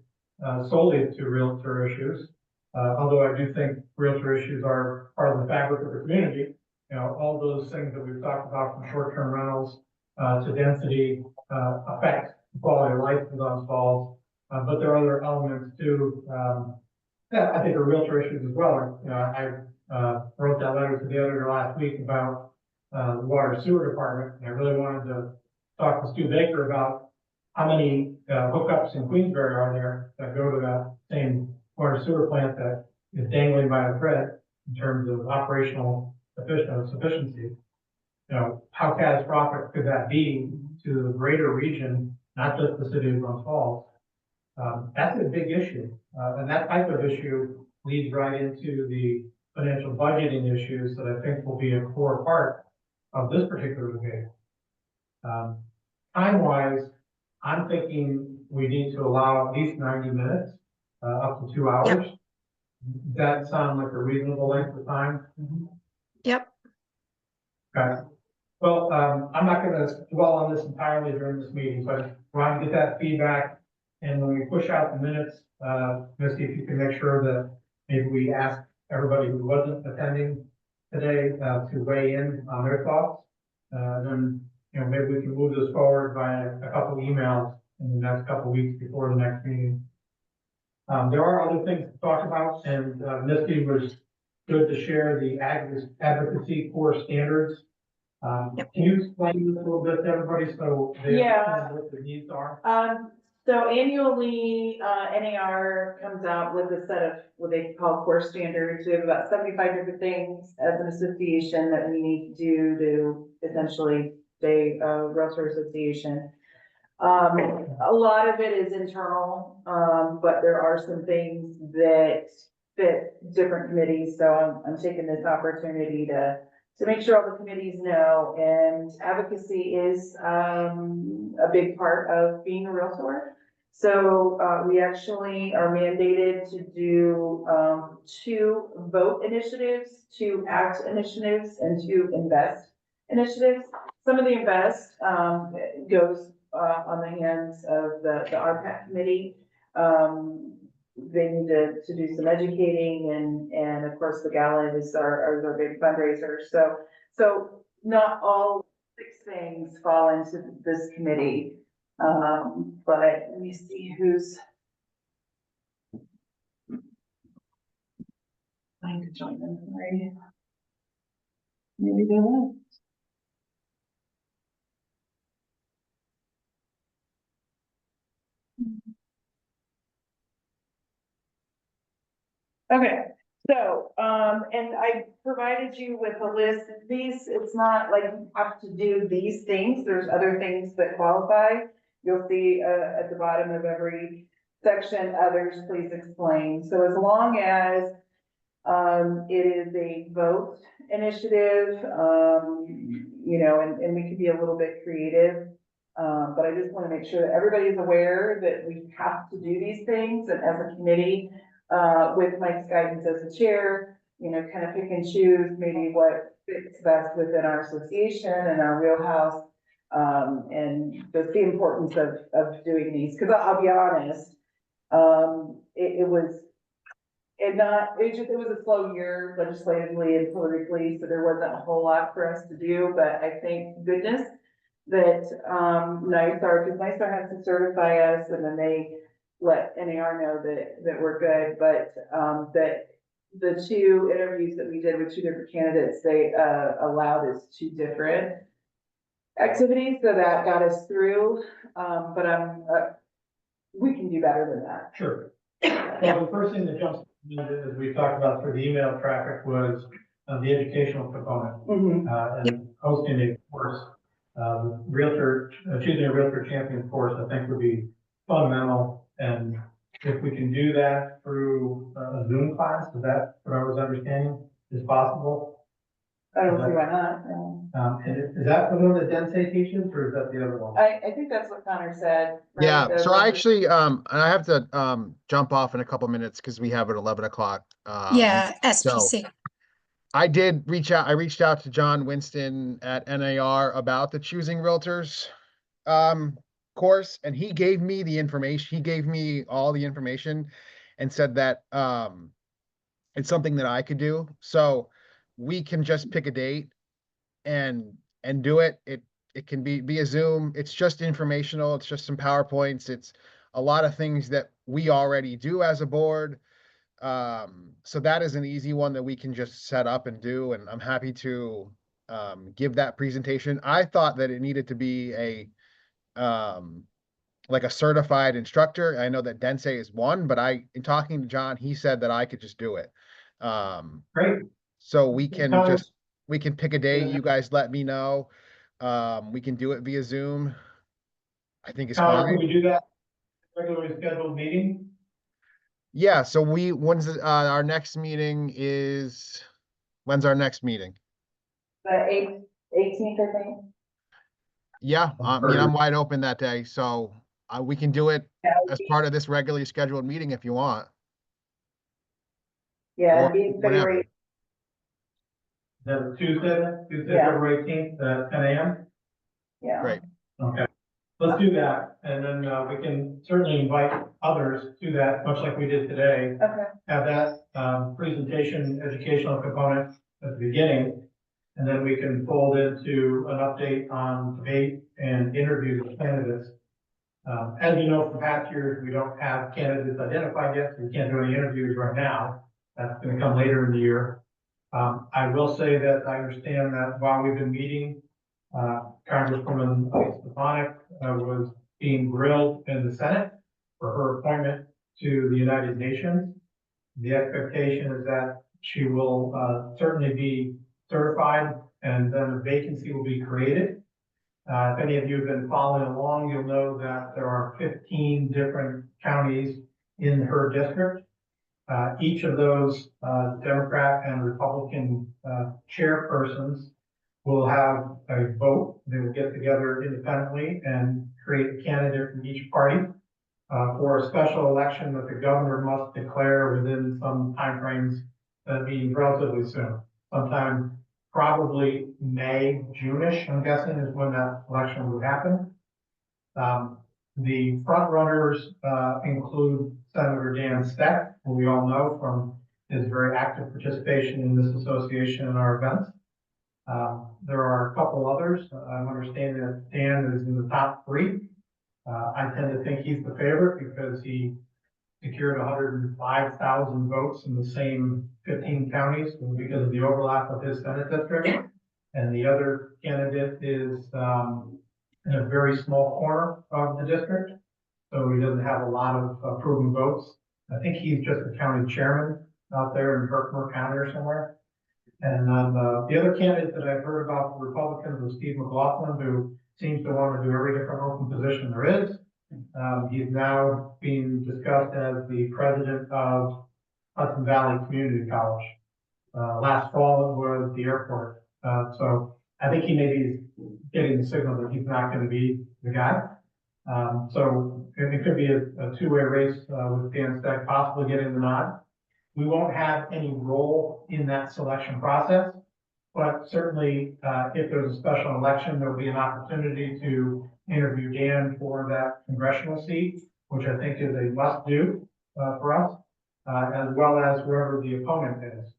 solely to realtor issues. Although I do think realtor issues are part of the fabric of the community. All those things that we've talked about, from short-term rentals to density, affect the quality of life in those falls. But there are other elements too that I think are realtor issues as well. I wrote that letter to the editor last week about the water sewer department, and I really wanted to talk to Stuart Baker about how many hookups in Queensbury are there that go to that same water sewer plant that is dangling by a thread in terms of operational sufficiency. How catastrophic could that be to the greater region, not just the city of Glens Falls? That's a big issue. And that type of issue leads right into the financial budgeting issues that I think will be a core part of this particular debate. Time-wise, I'm thinking we need to allow at least 90 minutes, up to 2 hours. Does that sound like a reasonable length of time? Yep. Okay. Well, I'm not gonna dwell on this entirely during this meeting, but trying to get that feedback. And when we push out the minutes, Misty, if you can make sure that maybe we ask everybody who wasn't attending today, to weigh in on their thoughts. Then, you know, maybe we can move this forward by a couple emails in the next couple weeks before the next meeting. There are other things to talk about, and Misty was good to share the advocacy core standards. Can you explain this a little bit to everybody so they understand what their needs are? So annually, NAR comes out with a set of what they call core standards. We have about 75 different things as an association that we need to do to essentially stay a realtor association. A lot of it is internal, but there are some things that fit different committees. So I'm taking this opportunity to make sure all the committees know, and advocacy is a big part of being a realtor. So we actually are mandated to do 2 vote initiatives, 2 act initiatives, and 2 invest initiatives. Some of the invest goes on the hands of the RPAC committee. They need to do some educating, and of course the gala is our big fundraiser. So not all 6 things fall into this committee. But let me see who's trying to join them. Sorry. Maybe they won't. Okay, so, and I provided you with a list. These, it's not like you have to do these things. There's other things that qualify. You'll see at the bottom of every section, others, please explain. So as long as it is a vote initiative, you know, and we can be a little bit creative. But I just want to make sure that everybody's aware that we have to do these things, and as a committee, with Mike's guidance as the chair, you know, kind of pick and choose maybe what fits best within our association and our wheelhouse. And just the importance of doing these, because I'll be honest, it was a slow year legislatively and politically, so there wasn't a whole lot for us to do, but I thank goodness that, NYSAR, because NYSAR has to certify us, and then they let NAR know that we're good, but, that the 2 interviews that we did with 2 different candidates, they, allowed us 2 different activities, so that got us through, but we can do better than that. Sure. Well, the first thing that jumps to me, as we talked about for the email traffic, was the educational component. And hosting a course, choosing a realtor champion course, I think would be fundamental. And if we can do that through a Zoom class, is that what I was understanding is possible? I don't see why not. And is that the one that Densei teaches, or is that the other one? I think that's what Connor said. Right? Yeah, so I actually, I have to jump off in a couple minutes because we have at 11 o'clock. Yeah, SPC. I reached out to John Winston at NAR about the Choosing Realtors course, and he gave me the information. He gave me all the information and said that it's something that I could do. So we can just pick a date and do it. It can be a Zoom. It's just informational. It's just some PowerPoints. It's a lot of things that we already do as a board. So that is an easy one that we can just set up and do. And I'm happy to give that presentation. I thought that it needed to be like a certified instructor. I know that Densei is one, but in talking to John, he said that I could just do it. Great. So we can pick a day. You guys let me know. We can do it via Zoom. I think it's fine. Can we do that regularly scheduled meeting? Yeah. So when's our next meeting when's our next meeting? The 18th, I think. Yeah. I mean, I'm wide open that day. So we can do it Yeah, as part of this regularly scheduled meeting if you want. yeah, Or it'd be whenever. February, The Tuesday, Yeah. February 18th, at 10 a.m. yeah. Great. Okay, let's do that, and then, we can certainly invite others to that, much like we did today. Okay, Have that, presentation, educational component at the beginning, and then we can fold into an update on debate and interview with candidates. As you know, from past years, we don't have candidates identified yet, so we can't do any interviews right now. That's gonna come later in the year. I will say that I understand that while we've been meeting, Congresswoman Stefanik was being grilled in the Senate for her appointment to the United Nations. The expectation is that she will certainly be certified, and then a vacancy will be created. If any of you have been following along, you'll know that there are 15 different counties in her district. Each of those Democrat and Republican chairpersons will have a vote. They will get together independently and create a candidate from each party for a special election that the governor must declare within some timeframes, that means relatively soon. Sometime probably May, June-ish, I'm guessing, is when that election would happen. The front runners include Senator Dan Steck, who we all know from his very active participation in this association and our events. There are a couple others. I'm understanding that Dan is in the top three. I tend to think he's the favorite because he secured 105,000 votes in the same 15 counties because of the overlap of his Senate district. And the other candidate is in a very small corner of the district, so he doesn't have a lot of proven votes. I think he's just the county chairman out there in Herkimer County or somewhere. And the other candidate that I've heard about for Republicans was Steve McLaughlin, who seems to want to do every different open position there is. He's now being discussed as the president of Hudson Valley Community College. Last fall it was the airport. So I think he maybe is getting the signal that he's not going to be the guy. So it could be a two-way race with Dan Steck possibly getting the nod. We won't have any role in that selection process, but certainly if there's a special election, there'll be an opportunity to interview Dan for that congressional seat, which I think is a must do for us, as well as whoever the opponent is.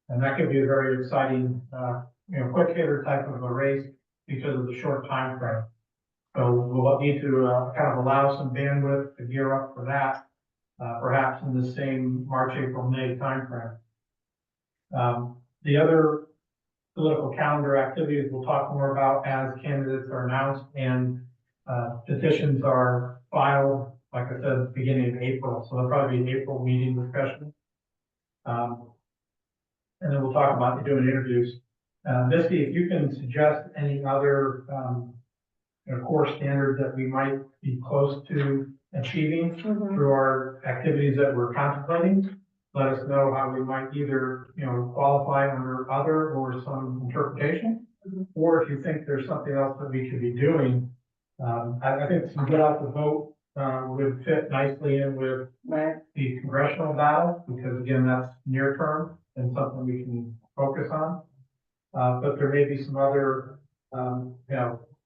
And that could be a very exciting, quick hitter type of a race because of the short time frame. So we'll need to kind of allow some bandwidth to gear up for that, perhaps in the same March, April, May timeframe. The other political calendar activities we'll talk more about as candidates are announced and petitions are filed, like I said, beginning of April. So there'll probably be an April meeting discussion. And then we'll talk about doing interviews. Misty, if you can suggest any other core standards that we might be close to achieving through our activities that we're contemplating, let us know how we might either, qualify under other or some interpretation, or if you think there's something else that we could be doing. I think some get out the vote would fit nicely in with the congressional battle, because again, that's near term and something we can focus on. But there may be some other,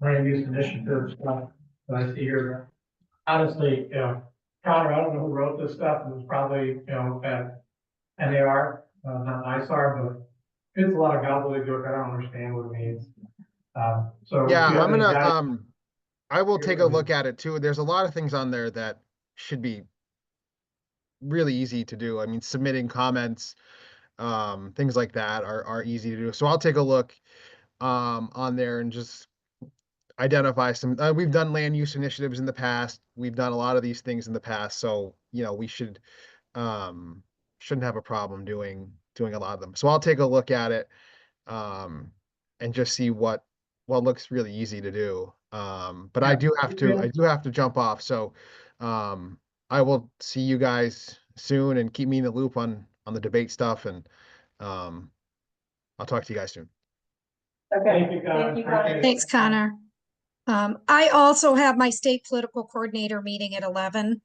land use initiatives that I see here. Honestly, Connor, I don't know who wrote this stuff. It was probably, at NAR, not ISAR, but it's a lot of gobbledygook. I don't understand what it means. So Yeah, if you have I'm any gonna, guidance- I will take a look at it too. There's a lot of things on there that should be really easy to do. I mean, submitting comments, things like that are easy to do. So I'll take a look on there and just identify some. We've done land use initiatives in the past. We've done a lot of these things in the past. So, we shouldn't have a problem doing a lot of them. So I'll take a look at it and just see what looks really easy to do. But I do have to jump off. So I will see you guys soon and keep me in the loop on the debate stuff, and I'll talk to you guys soon. Okay. Thank you, Connor. Thank you, Connor. Thanks, Connor. I also have my state political coordinator meeting at 11.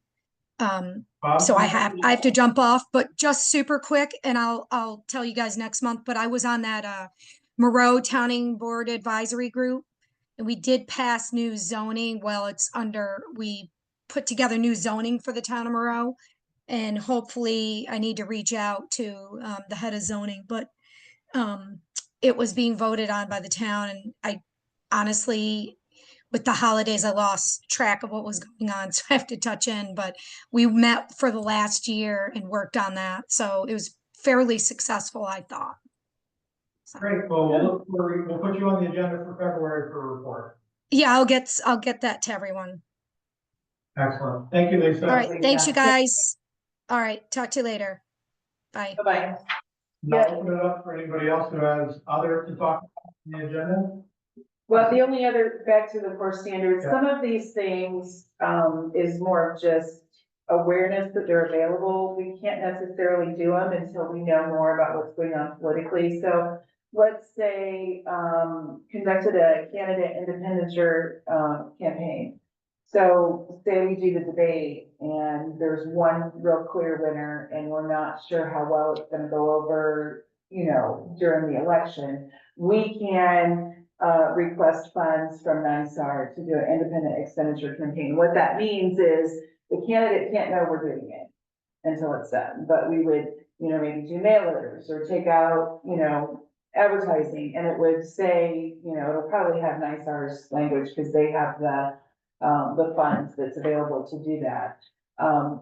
So I have to jump off, but just super quick, and I'll tell you guys next month, but I was on that, Moreau Towning Board Advisory Group. And we did pass new zoning. Well, we put together new zoning for the town of Moreau. And hopefully I need to reach out to, the head of zoning, but, it was being voted on by the town, and I honestly, with the holidays, I lost track of what was going on, so I have to touch in, but we met for the last year and worked on that, so it was fairly successful, I thought. So, Great, well, we'll put you on the agenda for February for a report. yeah, I'll get that to everyone. Excellent, thank you, Lisa. All right, thanks you guys. All right, talk to you later. Bye. Bye-bye. Now open it up for anybody else who has other to talk about on the agenda. Well, the only other, back to the core standards, some of these things, is more of just awareness that they're available. We can't necessarily do them until we know more about what's going on politically. So let's say, conducted a candidate independencer, campaign. So say we do the debate and there's one real clear winner and we're not sure how well it's gonna go over, during the election. We can request funds from NYSAR to do an independent expenditure campaign. What that means is the candidate can't know we're doing it until it's done, but we would, maybe do mailers or take out, advertising, and it would say, it'll probably have NYSAR's language because they have the funds that's available to do that.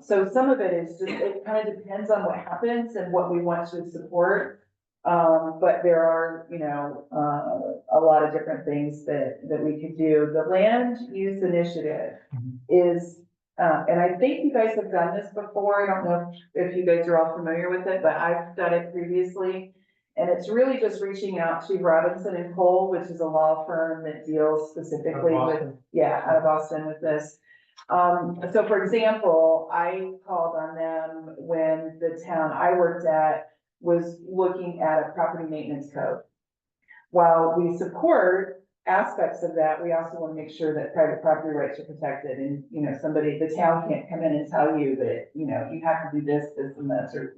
So some of it is just, it kind of depends on what happens and what we want to support. But there are, a lot of different things that we could do. The land use initiative is, and I think you guys have done this before. I don't know if you guys are all familiar with it, but I've done it previously. And it's really just reaching out to Robinson and Cole, which is a law firm that deals specifically with, out of Boston with this. So for example, I called on them when the town I worked at was looking at a property maintenance code. While we support aspects of that, we also want to make sure that private property rights are protected. And, the town can't come in and tell you that, you have to do this, this and this, or,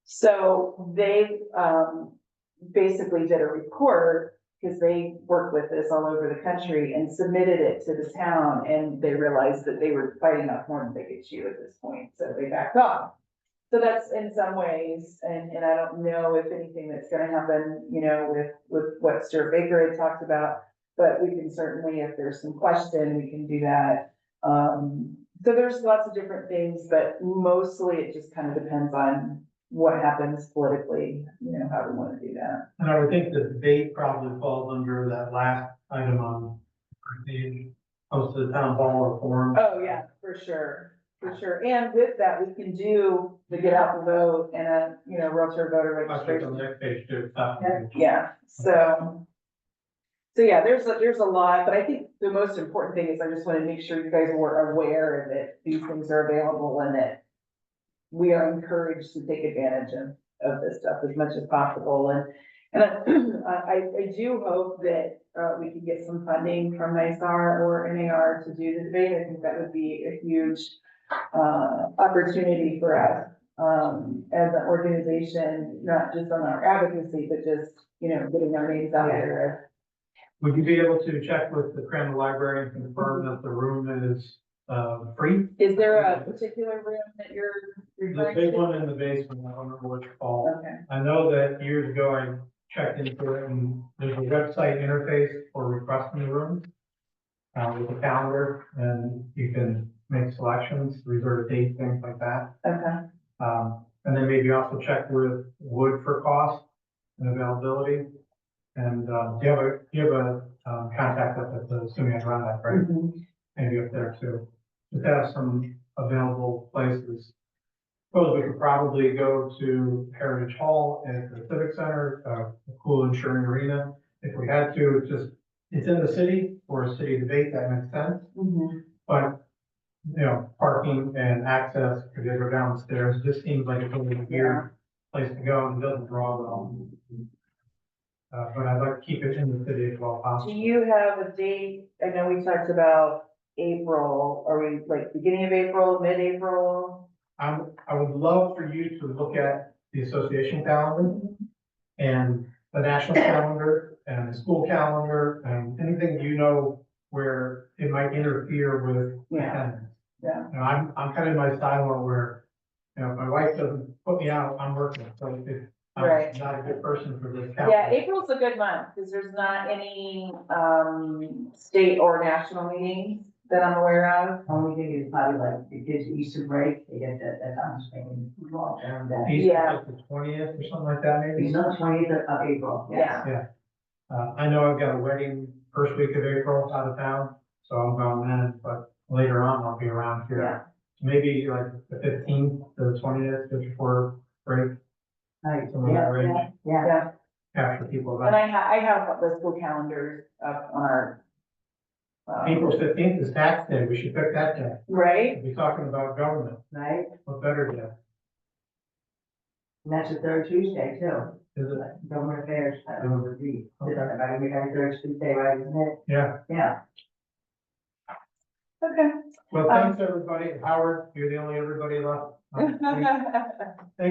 So they, basically did a report because they work with this all over the country and submitted it to the town, and they realized that they were fighting off more than they could chew at this point, so they backed off. So that's in some ways, and I don't know if anything that's gonna happen, with what Stuart Baker had talked about, but we can certainly, if there's some question, we can do that. So there's lots of different things, but mostly it just kind of depends on what happens politically, how we want to do that. And I would think the debate probably falls under that last item on the post to the town hall or forum. Oh, yeah, for sure. And with that, we can do the get out the vote and a, realtor voter I'll check on registration. the next page too. Top page. Yeah, so yeah, there's a lot, but I think the most important thing is I just want to make sure you guys were aware that these things are available and that we are encouraged to take advantage of this stuff as much as possible. And I do hope that we can get some funding from NYSAR or NAR to do the debate. I think that would be a huge opportunity for us as an organization, not just on our advocacy, but just, getting our names out there. Would you be able to check with the Crandall Library and confirm that the room is free? Is there a particular room that you're The referring big to? one in the basement, I don't remember what it's called. Okay. I know that years ago I checked into it and there's a website interface for requesting the rooms with a calendar, and you can make selections, reserve dates, things like that. Okay. And then maybe also check with Wood for cost and availability. And do you have a contact up at the assuming I run that, right? Mhm. Maybe up there too. Just have some available places. Suppose we could probably go to Heritage Hall and the Civic Center, a cool insuring arena. If we had to, it's in the city for a city debate, that makes sense. Mhm. But, parking and access, could you go downstairs, just seems like a really weird place to go and it doesn't draw well. but I'd like to keep it in the city as well Do possible. you have a date? I know we talked about April. Are we like beginning of April, mid-April? I would love for you to look at the association calendar and the national calendar and the school calendar and anything you know where it might interfere with Yeah. attendance. Yeah. You know, I'm kind of in my silo where, you know, if my wife doesn't put me out, I'm working, so if Right. I'm not a good person for this calendar. Yeah, April's a good month because there's not any, state or national meetings that I'm aware of. Only thing is probably like the kids' Easter break, they get that time spending long term that. Easter Yeah. is the 20th or something like that, maybe? It's not 20th of April. Yeah. I know I've got a wedding first week of April out of town, so I'm going then, but later on I'll be around Yeah. here. Maybe like the 15th to the 20th, just before break, Right, somewhere in that range, yeah. Yeah. after people. And I have the school calendars up on our. April 15th is tax day, we should pick that day. Right? We'll be talking about government, Right, what better day? and that's the third Tuesday too, Is it? government affairs, would be. Okay. About every third Tuesday, right, isn't it? Yeah, Yeah. Okay. well, thanks everybody, Howard, you're the only everybody left. Thanks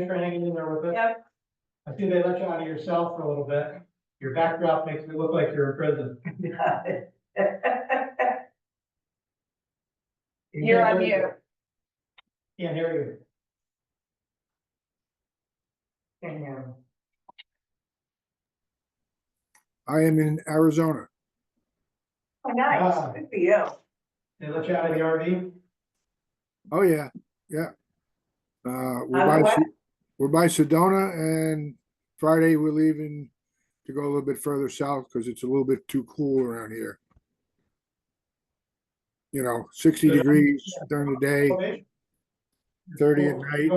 for hanging in there with us. Yep. I see they let you out of your cell for a little bit. Your backdrop makes me look like you're in prison. You're on mute. Can't hear And, I am in Arizona. oh, nice, Ah. good for you. you. They let you out of the RV? Oh, yeah, yeah. We're by Sedona, and Friday we're leaving to go a little bit further south because it's a little bit too cool around here. You know, 60 degrees during the day, 30 at night,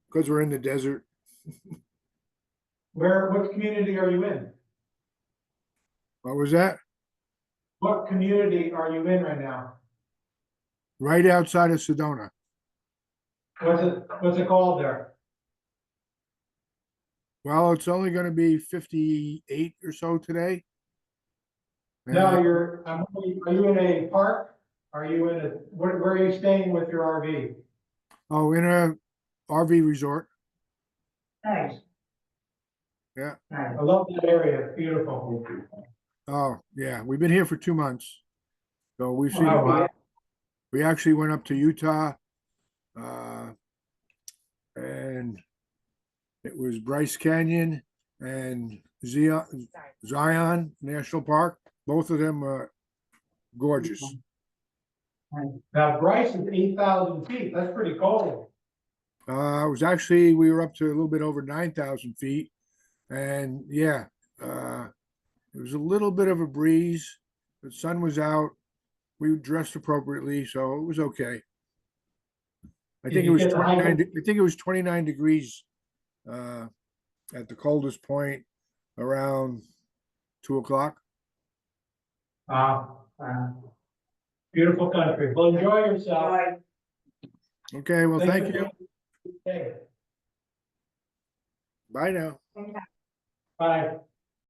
because we're in the desert. What community are you in? What was that? What community are you in right now? Right outside of Sedona. What's it called there? Well, it's only going to be 58 or so today. No, And- are you in a park? Are you in where are you staying with your RV? Oh, in a RV resort. Nice. Yeah. Nice. I love that area, it's beautiful. Oh, yeah, we've been here for 2 months. So we've seen a Wow. lot. We actually went up to Utah. And it was Bryce Canyon and Zion National Park. Both of them are gorgeous. Now Bryce is 8,000 feet, that's pretty cold. It was actually, we were up to a little bit over 9,000 feet. And yeah, it was a little bit of a breeze. The sun was out. We dressed appropriately, so it was okay. I think it was 29. I think it was 29 degrees at the coldest point around 2 o'clock. Beautiful country. Well, enjoy yourself. Right. Okay, well, thank you. Okay. Bye now. Bye.